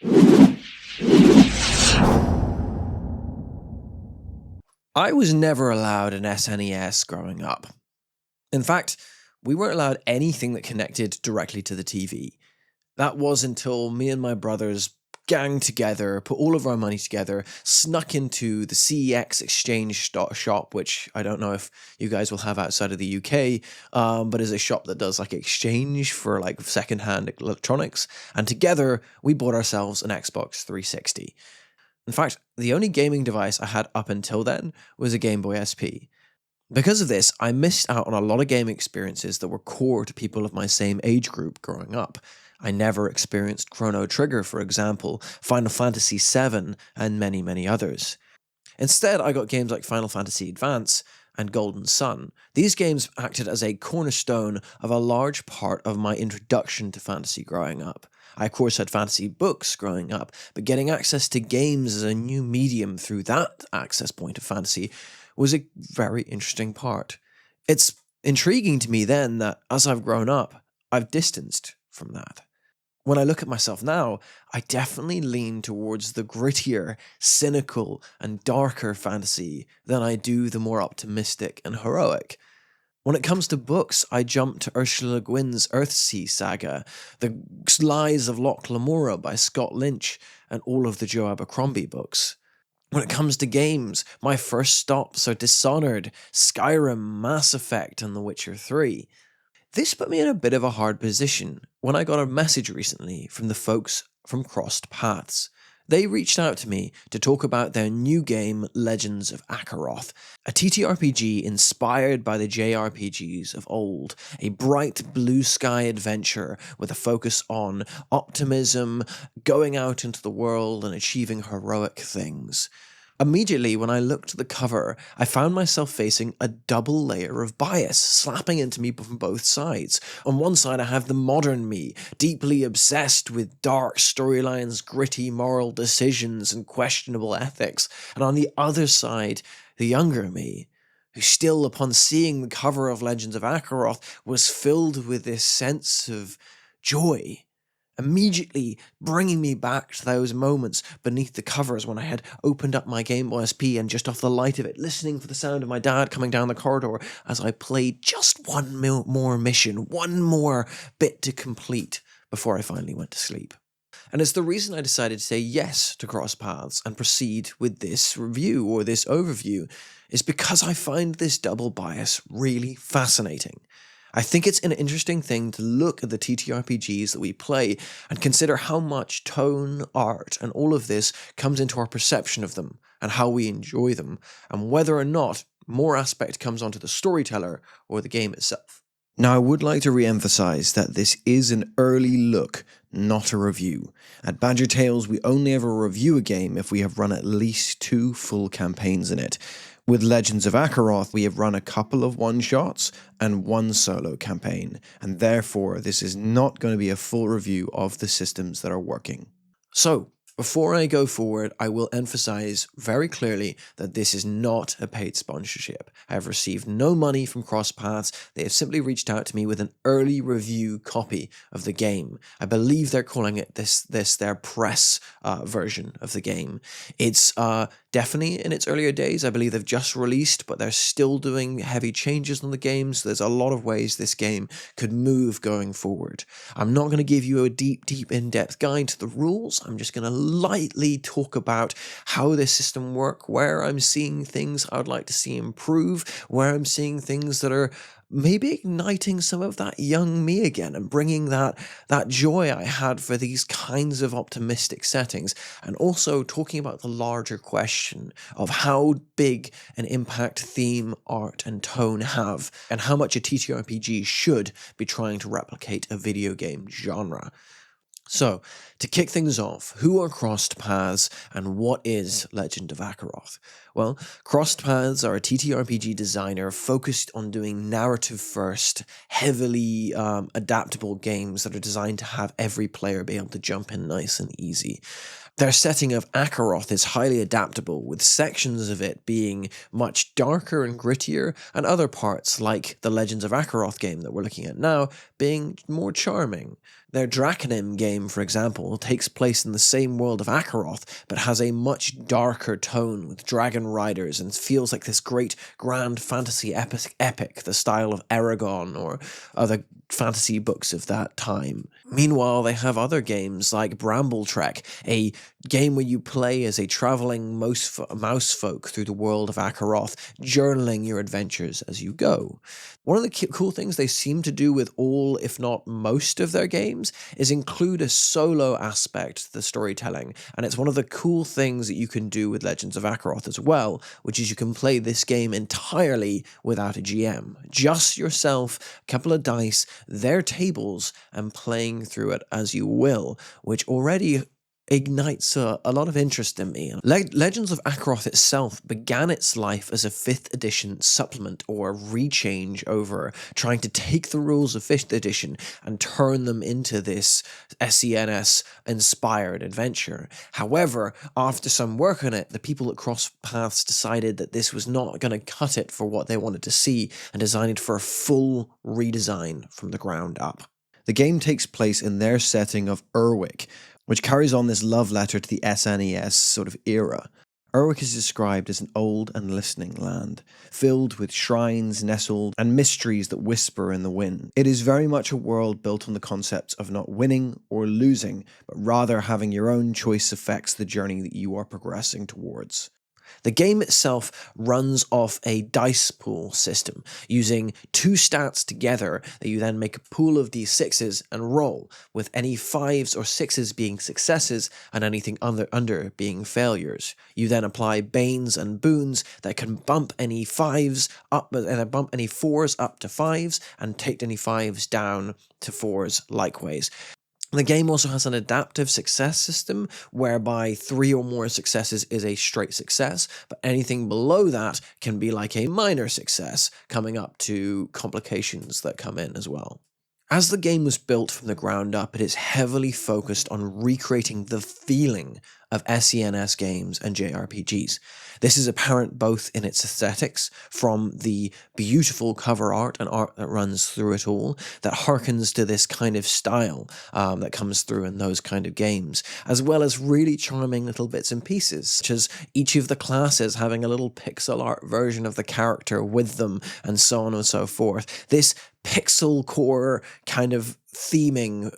I was never allowed an SNES growing up. In fact, we weren't allowed anything that connected directly to the TV. That was until me and my brothers ganged together, put all of our money together, snuck into the CEX exchange shop, which I don't know if you guys will have outside of the UK, but is a shop that does like exchange for like secondhand electronics. And together we bought ourselves an Xbox 360. In fact, the only gaming device I had up until then was a Game Boy SP. Because of this, I missed out on a lot of game experiences that were core to people of my same age group growing up. I never experienced Chrono Trigger, for example, Final Fantasy VII, and many, many others. Instead, I got games like Final Fantasy Advance and Golden Sun. These games acted as a cornerstone of a large part of my introduction to fantasy growing up. I, of course, had fantasy books growing up, but getting access to games as a new medium through that access point of fantasy was a very interesting part. It's intriguing to me then that as I've grown up, I've distanced from that. When I look at myself now, I definitely lean towards the grittier, cynical, and darker fantasy than I do the more optimistic and heroic. When it comes to books, I jump to Ursula Le Guin's Earthsea saga, The Lies of Locke Lamora by Scott Lynch, and all of the Joe Abercrombie books. When it comes to games, my first stops are Dishonored, Skyrim, Mass Effect, and The Witcher 3. This put me in a bit of a hard position when I got a message recently from the folks from Crossed Paths. They reached out to me to talk about their new game, Legends of Akeroth, a TTRPG inspired by the JRPGs of old, a bright blue sky adventure with a focus on optimism, going out into the world and achieving heroic things. Immediately, when I looked at the cover, I found myself facing a double layer of bias slapping into me from both sides. On one side, I have the modern me, deeply obsessed with dark storylines, gritty moral decisions, and questionable ethics. And on the other side, the younger me, who still, upon seeing the cover of Legends of Akeroth, was filled with this sense of joy, immediately bringing me back to those moments beneath the covers when I had opened up my Game Boy SP and just off the light of it, listening for the sound of my dad coming down the corridor as I played just one more mission, one more bit to complete before I finally went to sleep. And it's the reason I decided to say yes to Cross Paths and proceed with this review or this overview, is because I find this double bias really fascinating. I think it's an interesting thing to look at the TTRPGs that we play and consider how much tone, art, and all of this comes into our perception of them and how we enjoy them, and whether or not more aspect comes onto the storyteller or the game itself. Now, I would like to re-emphasize that this is an early look, not a review. At Badger Tales, we only ever review a game if we have run at least 2 full campaigns in it. With Legends of Akeroth, we have run a couple of one-shots and 1 solo campaign, and therefore this is not going to be a full review of the systems that are working. So, before I go forward, I will emphasize very clearly that this is not a paid sponsorship. I have received no money from Cross Paths. They have simply reached out to me with an early review copy of the game. I believe they're calling it their press version of the game. It's definitely in its earlier days. I believe they've just released, but they're still doing heavy changes on the game, so there's a lot of ways this game could move going forward. I'm not going to give you a deep, in-depth guide to the rules. I'm just going to lightly talk about how this system works, where I'm seeing things I would like to see improve, where I'm seeing things that are maybe igniting some of that young me again and bringing that joy I had for these kinds of optimistic settings, and also talking about the larger question of how big an impact theme, art, and tone have, and how much a TTRPG should be trying to replicate a video game genre. So, to kick things off, who are Crossed Paths and what is Legend of Akeroth? Well, Crossed Paths are a TTRPG designer focused on doing narrative-first, heavily adaptable games that are designed to have every player be able to jump in nice and easy. Their setting of Acaroth is highly adaptable, with sections of it being much darker and grittier, and other parts, like the Legends of Akeroth game that we're looking at now, being more charming. Their Draconim game, for example, takes place in the same world of Acaroth, but has a much darker tone with dragon riders and feels like this great grand fantasy epic, the style of Aragon or other fantasy books of that time. Meanwhile, they have other games like Bramble Trek, a game where you play as a traveling mouse folk through the world of Acaroth, journaling your adventures as you go. One of the cool things they seem to do with all, if not most, of their games is include a solo aspect to the storytelling, and it's one of the cool things that you can do with Legends of Akeroth as well, which is you can play this game entirely without a GM. Just yourself, a couple of dice, their tables, and playing through it as you will, which already ignites a lot of interest in me. Legends of Akeroth itself began its life as a 5th edition supplement or rechange over trying to take the rules of 5th edition and turn them into this SNES inspired adventure. However, after some work on it, the people at Cross Paths decided that this was not going to cut it for what they wanted to see and designed for a full redesign from the ground up. The game takes place in their setting of Urwick, which carries on this love letter to the SNES sort of era. Urwick is described as an old and listening land, filled with shrines nestled and mysteries that whisper in the wind. It is very much a world built on the concepts of not winning or losing, but rather having your own choice affects the journey that you are progressing towards. The game itself runs off a dice pool system, using 2 stats together that you then make a pool of d6s and roll, with any 5s or 6s being successes and anything under being failures. You then apply banes and boons that can bump any 5s up and bump any 4s up to 5s and take any 5s down to 4s likewise. The game also has an adaptive success system, whereby 3 or more successes is a straight success, but anything below that can be like a minor success, coming up to complications that come in as well. As the game was built from the ground up, it is heavily focused on recreating the feeling of SNES games and JRPGs. This is apparent both in its aesthetics, from the beautiful cover art and art that runs through it all, that harkens to this kind of style that comes through in those kind of games, as well as really charming little bits and pieces, such as each of the classes having a little pixel art version of the character with them, and so on and so forth. This pixel core kind of theming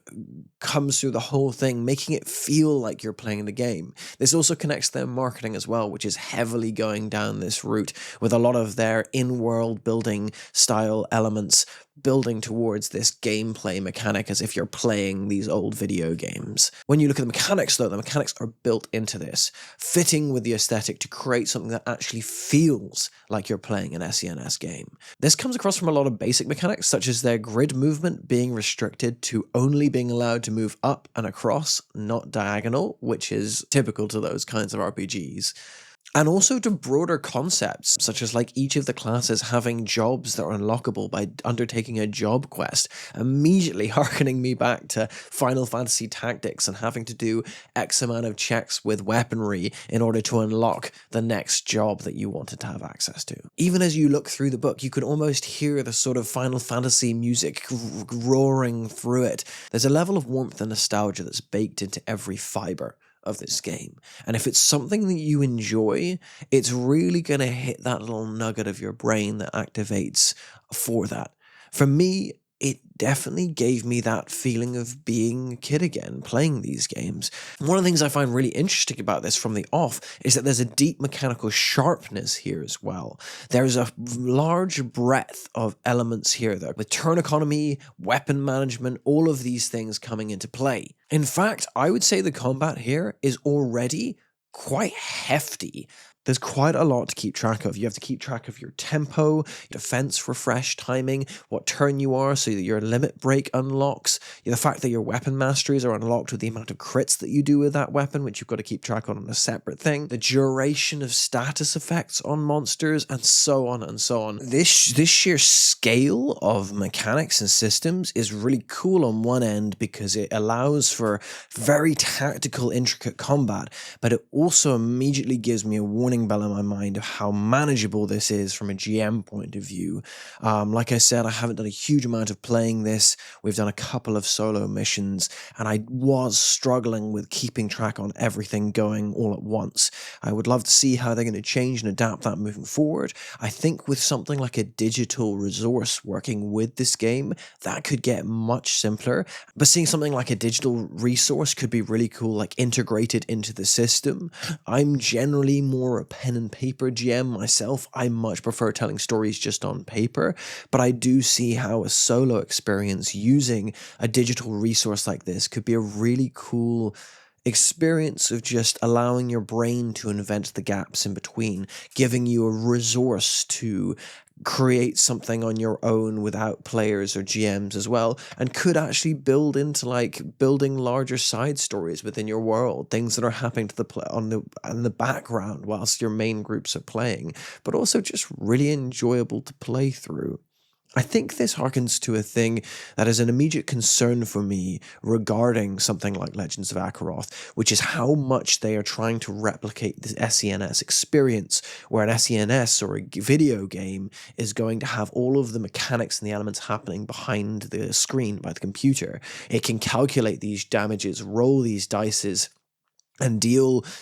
comes through the whole thing, making it feel like you're playing the game. This also connects to their marketing as well, which is heavily going down this route, with a lot of their in-world building style elements building towards this gameplay mechanic as if you're playing these old video games. When you look at the mechanics though, the mechanics are built into this, fitting with the aesthetic to create something that actually feels like you're playing an SNES game. This comes across from a lot of basic mechanics, such as their grid movement being restricted to only being allowed to move up and across, not diagonal, which is typical to those kinds of RPGs. And also to broader concepts, such as like each of the classes having jobs that are unlockable by undertaking a job quest, immediately hearkening me back to Final Fantasy Tactics and having to do X amount of checks with weaponry in order to unlock the next job that you wanted to have access to. Even as you look through the book, you can almost hear the sort of Final Fantasy music roaring through it. There's a level of warmth and nostalgia that's baked into every fiber of this game. And if it's something that you enjoy, it's really going to hit that little nugget of your brain that activates for that. For me, it definitely gave me that feeling of being a kid again, playing these games. One of the things I find really interesting about this from the off is that there's a deep mechanical sharpness here as well. There's a large breadth of elements here, though, with turn economy, weapon management, all of these things coming into play. In fact, I would say the combat here is already quite hefty, There's quite a lot to keep track of. You have to keep track of your tempo, your defense refresh timing, what turn you are so that your limit break unlocks, the fact that your weapon masteries are unlocked with the amount of crits that you do with that weapon, which you've got to keep track on a separate thing, the duration of status effects on monsters, and so on and so on. This sheer scale of mechanics and systems is really cool on one end because it allows for very tactical, intricate combat, but it also immediately gives me a warning bell in my mind of how manageable this is from a GM point of view. Like I said, I haven't done a huge amount of playing this. We've done a couple of solo missions, and I was struggling with keeping track on everything going all at once. I would love to see how they're going to change and adapt that moving forward. I think with something like a digital resource working with this game, that could get much simpler. But seeing something like a digital resource could be really cool, like integrated into the system. I'm generally more a pen and paper GM myself. I much prefer telling stories just on paper, but I do see how a solo experience using a digital resource like this could be a really cool experience of just allowing your brain to invent the gaps in between, giving you a resource to create something on your own without players or GMs as well, and could actually build into like building larger side stories within your world, things that are happening to in the background whilst your main groups are playing, but also just really enjoyable to play through. I think this harkens to a thing that is an immediate concern for me regarding something like Legends of Akeroth, which is how much they are trying to replicate the SNES experience, where an SNES or a video game is going to have all of the mechanics and the elements happening behind the screen by the computer. It can calculate these damages, roll these dices, and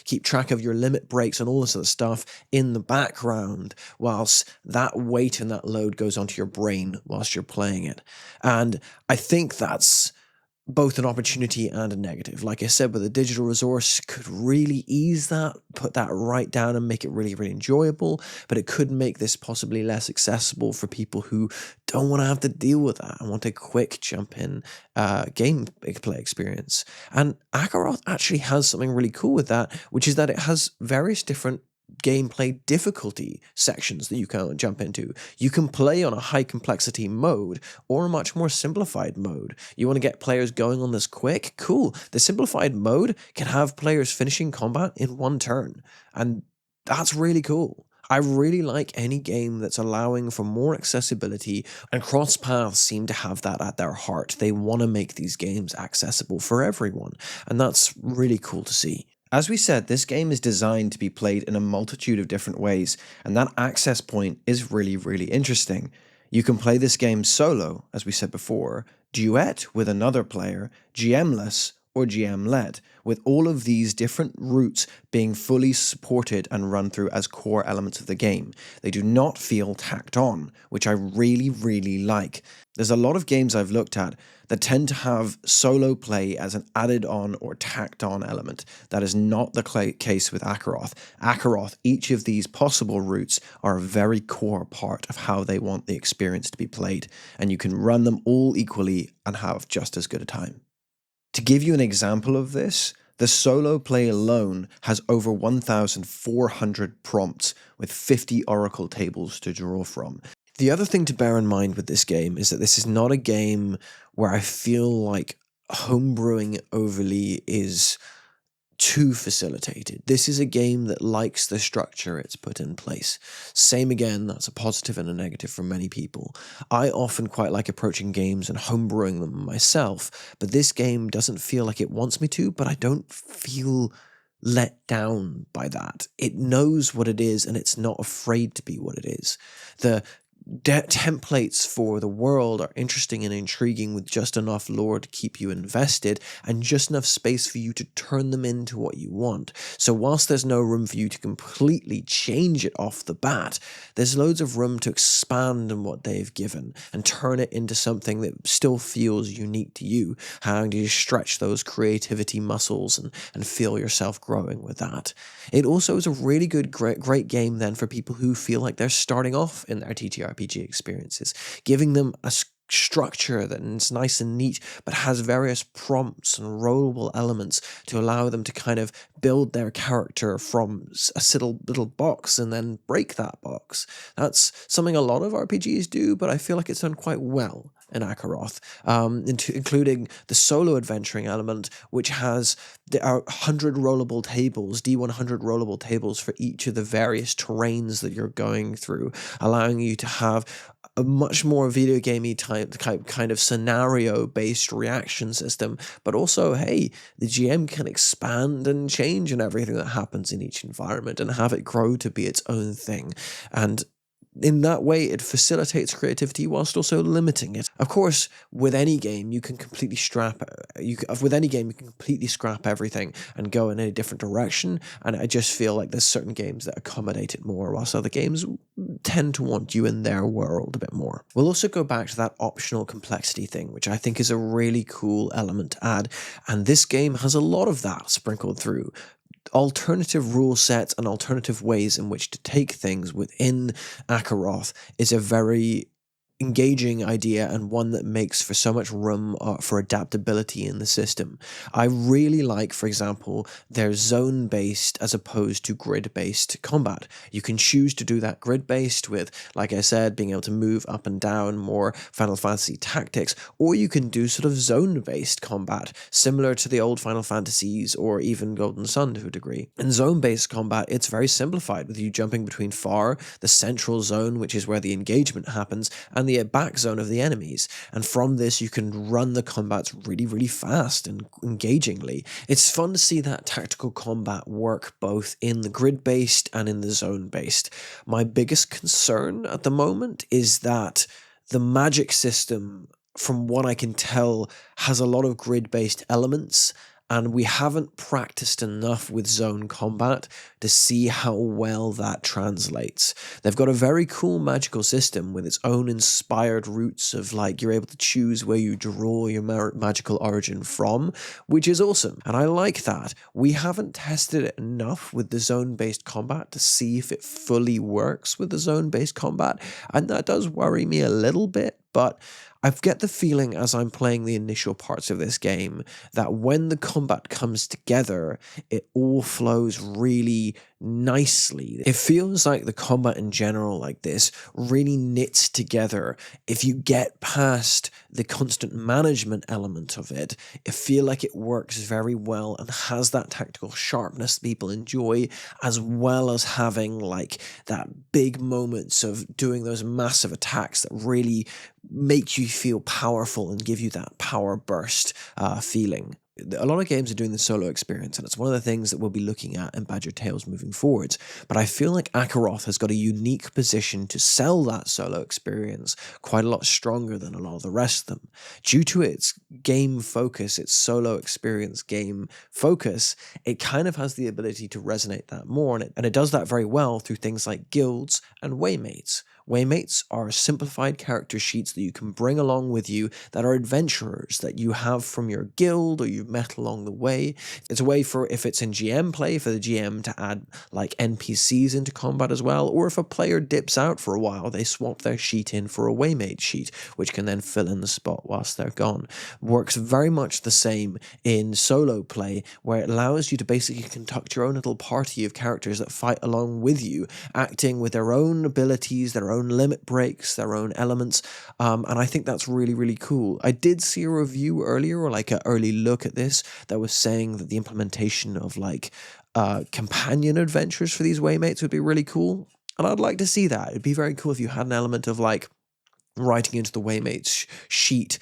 keep track of your limit breaks and all this other stuff in the background, whilst that weight and that load goes onto your brain whilst you're playing it. And I think that's both an opportunity and a negative. Like I said, with a digital resource, could really ease that, put that right down and make it really, really enjoyable, but it could make this possibly less accessible for people who don't want to have to deal with that and want a quick jump in gameplay experience. And Acaroth actually has something really cool with that, which is that it has various different gameplay difficulty sections that you can jump into. You can play on a high complexity mode or a much more simplified mode. You want to get players going on this quick? Cool. The simplified mode can have players finishing combat in one turn, and that's really cool. I really like any game that's allowing for more accessibility, and Cross Paths seem to have that at their heart. They want to make these games accessible for everyone, and that's really cool to see. As we said, this game is designed to be played in a multitude of different ways, and that access point is really, really interesting. You can play this game solo, as we said before, duet with another player, GM-less, or GM-led, with all of these different routes being fully supported and run through as core elements of the game. They do not feel tacked on, which I really, really like. There's a lot of games I've looked at that tend to have solo play as an added on or tacked on element. That is not the case with Acaroth. Acaroth, each of these possible routes are a very core part of how they want the experience to be played, and you can run them all equally and have just as good a time. To give you an example of this, the solo play alone has over 1,400 prompts with 50 oracle tables to draw from. The other thing to bear in mind with this game is that this is not a game where I feel like homebrewing overly is too facilitated. This is a game that likes the structure it's put in place. Same again, that's a positive and a negative for many people. I often quite like approaching games and homebrewing them myself, but this game doesn't feel like it wants me to, but I don't feel let down by that. It knows what it is and it's not afraid to be what it is. The templates for the world are interesting and intriguing with just enough lore to keep you invested and just enough space for you to turn them into what you want. So whilst there's no room for you to completely change it off the bat, there's loads of room to expand on what they've given and turn it into something that still feels unique to you. How do you stretch those creativity muscles and feel yourself growing with that? It also is a really good, great game then for people who feel like they're starting off in their TTRPG experiences, giving them a structure that's nice and neat, but has various prompts and rollable elements to allow them to kind of build their character from a little box and then break that box. That's something a lot of RPGs do, but I feel like it's done quite well in Acaroth, including the solo adventuring element, which has there are 100 rollable tables, D100 rollable tables for each of the various terrains that you're going through, allowing you to have a much more video gamey type kind of scenario based reaction system, but also, hey, the GM can expand and change in everything that happens in each environment and have it grow to be its own thing. And in that way, it facilitates creativity whilst also limiting it. Of course, with any game, you can completely scrap everything and go in a different direction. And I just feel like there's certain games that accommodate it more, whilst other games tend to want you in their world a bit more. We'll also go back to that optional complexity thing, which I think is a really cool element to add. And this game has a lot of that sprinkled through. Alternative rule sets and alternative ways in which to take things within Acaroth is a very engaging idea and one that makes for so much room for adaptability in the system. I really like, for example, their zone-based as opposed to grid-based combat. You can choose to do that grid-based with, like I said, being able to move up and down, more Final Fantasy tactics, or you can do sort of zone-based combat, similar to the old Final Fantasies or even Golden Sun to a degree. In zone-based combat, it's very simplified, with you jumping between far, the central zone, which is where the engagement happens, and the back zone of the enemies, and from this you can run the combats really, really fast and engagingly. It's fun to see that tactical combat work both in the grid-based and in the zone-based. My biggest concern at the moment is that the magic system, from what I can tell, has a lot of grid-based elements, and we haven't practiced enough with zone combat to see how well that translates. They've got a very cool magical system with its own inspired routes of, like, you're able to choose where you draw your magical origin from, which is awesome, and I like that. We haven't tested it enough with the zone-based combat to see if it fully works with the zone-based combat, and that does worry me a little bit, but I get the feeling as I'm playing the initial parts of this game that when the combat comes together, it all flows really nicely. It feels like the combat in general, like this, really knits together. If you get past the constant management element of it, I feel like it works very well and has that tactical sharpness that people enjoy, as well as having like that big moments of doing those massive attacks that really make you feel powerful and give you that power burst feeling. A lot of games are doing the solo experience, and it's one of the things that we'll be looking at in Badger Tales moving forwards. But I feel like Acaroth has got a unique position to sell that solo experience quite a lot stronger than a lot of the rest of them. Due to its game focus, its solo experience game focus, it kind of has the ability to resonate that more, and it does that very well through things like guilds and waymates. Waymates are simplified character sheets that you can bring along with you that are adventurers that you have from your guild or you've met along the way. It's a way for, if it's in GM play, for the GM to add like NPCs into combat as well, or if a player dips out for a while, they swap their sheet in for a waymate sheet, which can then fill in the spot whilst they're gone. Works very much the same in solo play, where it allows you to basically conduct your own little party of characters that fight along with you, acting with their own abilities, their own limit breaks, their own elements, and I think that's really, really cool. I did see a review earlier, or like an early look at this, that was saying that the implementation of like companion adventures for these waymates would be really cool, and I'd like to see that. It'd be very cool if you had an element of like writing into the waymates sheet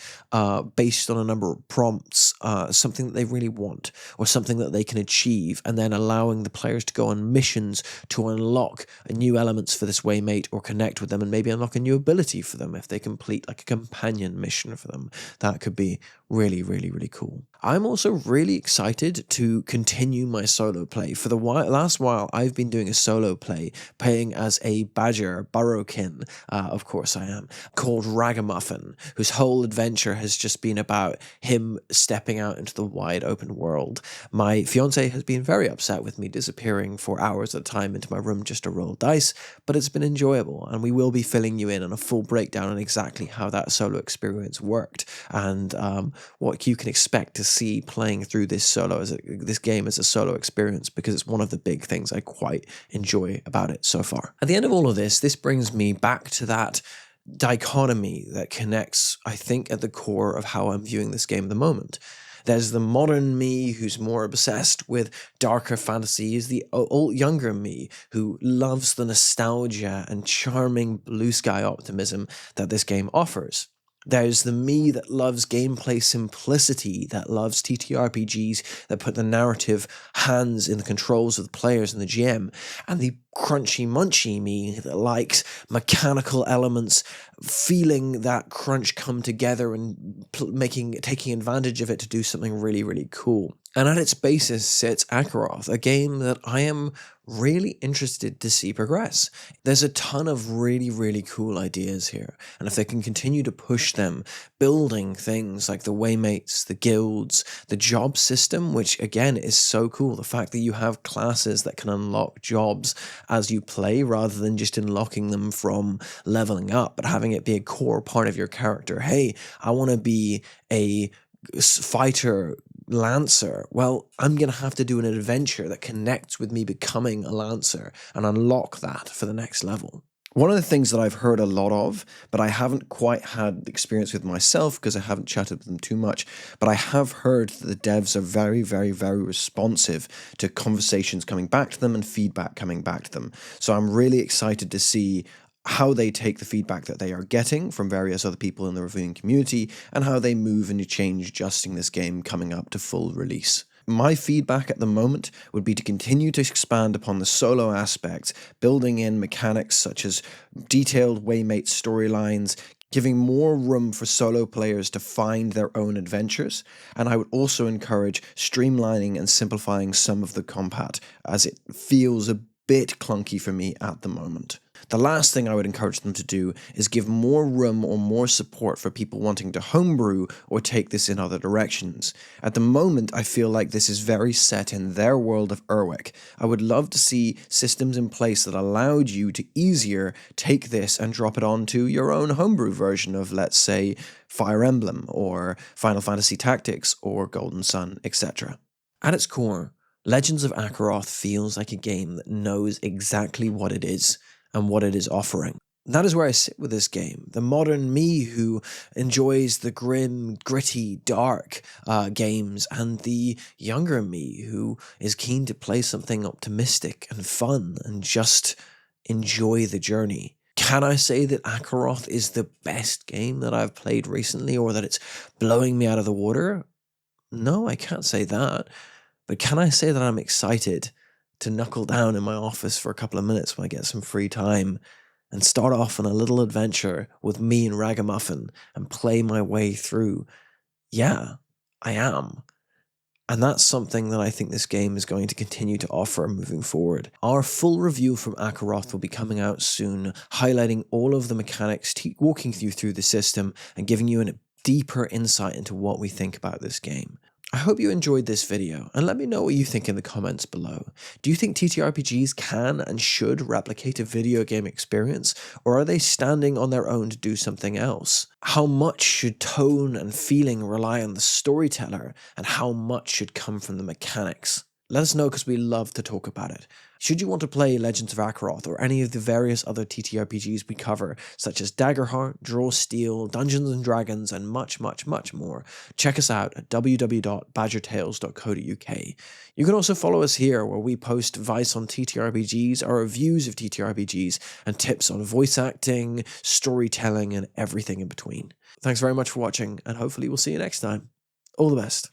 based on a number of prompts, something that they really want or something that they can achieve, and then allowing the players to go on missions to unlock new elements for this waymate or connect with them, and maybe unlock a new ability for them if they complete like a companion mission for them. That could be really, really, really cool. I'm also really excited to continue my solo play. For the last while, I've been doing a solo play, playing as a badger, burrowkin, of course I am, called Ragamuffin, whose whole adventure has just been about him stepping out into the wide open world. My fiance has been very upset with me disappearing for hours at a time into my room just to roll dice, but it's been enjoyable, and we will be filling you in on a full breakdown on exactly how that solo experience worked, and what you can expect to see playing through this game as a solo experience, because it's one of the big things I quite enjoy about it so far. At the end of all of this brings me back to that dichotomy that connects, I think, at the core of how I'm viewing this game at the moment. There's the modern me who's more obsessed with darker fantasies, the old younger me who loves the nostalgia and charming blue sky optimism that this game offers. There's the me that loves gameplay simplicity, that loves TTRPGs that put the narrative hands in the controls of the players and the GM, and the crunchy munchy me that likes mechanical elements, feeling that crunch come together and taking advantage of it to do something really, really cool. And at its basis sits Acaroth, a game that I am really interested to see progress. There's a ton of really, really cool ideas here, and if they can continue to push them, building things like the waymates, the guilds, the job system, which again is so cool, the fact that you have classes that can unlock jobs as you play rather than just unlocking them from leveling up, but having it be a core part of your character. Hey, I want to be a fighter lancer. Well, I'm going to have to do an adventure that connects with me becoming a lancer and unlock that for the next level. One of the things that I've heard a lot of, but I haven't quite had experience with myself because I haven't chatted with them too much, but I have heard that the devs are very, very, very responsive to conversations coming back to them and feedback coming back to them. So I'm really excited to see how they take the feedback that they are getting from various other people in the reviewing community and how they move and change adjusting this game coming up to full release. My feedback at the moment would be to continue to expand upon the solo aspects, building in mechanics such as detailed waymate storylines, giving more room for solo players to find their own adventures, and I would also encourage streamlining and simplifying some of the combat, as it feels a bit clunky for me at the moment. The last thing I would encourage them to do is give more room or more support for people wanting to homebrew or take this in other directions. At the moment, I feel like this is very set in their world of Urwick. I would love to see systems in place that allowed you to easier take this and drop it onto your own homebrew version of, let's say, Fire Emblem or Final Fantasy Tactics or Golden Sun, etc. At its core, Legends of Akeroth feels like a game that knows exactly what it is and what it is offering. That is where I sit with this game. The modern me who enjoys the grim, gritty, dark games, and the younger me who is keen to play something optimistic and fun and just enjoy the journey. Can I say that Acaroth is the best game that I've played recently, or that it's blowing me out of the water? No, I can't say that. But can I say that I'm excited to knuckle down in my office for a couple of minutes when I get some free time and start off on a little adventure with me and Ragamuffin and play my way through? Yeah, I am. And that's something that I think this game is going to continue to offer moving forward. Our full review from Acaroth will be coming out soon, highlighting all of the mechanics, walking you through the system, and giving you a deeper insight into what we think about this game. I hope you enjoyed this video, and let me know what you think in the comments below. Do you think TTRPGs can and should replicate a video game experience, or are they standing on their own to do something else? How much should tone and feeling rely on the storyteller, and how much should come from the mechanics? Let us know, because we love to talk about it. Should you want to play Legends of Akeroth or any of the various other TTRPGs we cover, such as Daggerheart, Draw Steel, Dungeons & Dragons, and much, much, much more, check us out at www.badgertales.co.uk. You can also follow us here, where we post advice on TTRPGs, our reviews of TTRPGs, and tips on voice acting, storytelling, and everything in between. Thanks very much for watching, and hopefully we'll see you next time. All the best.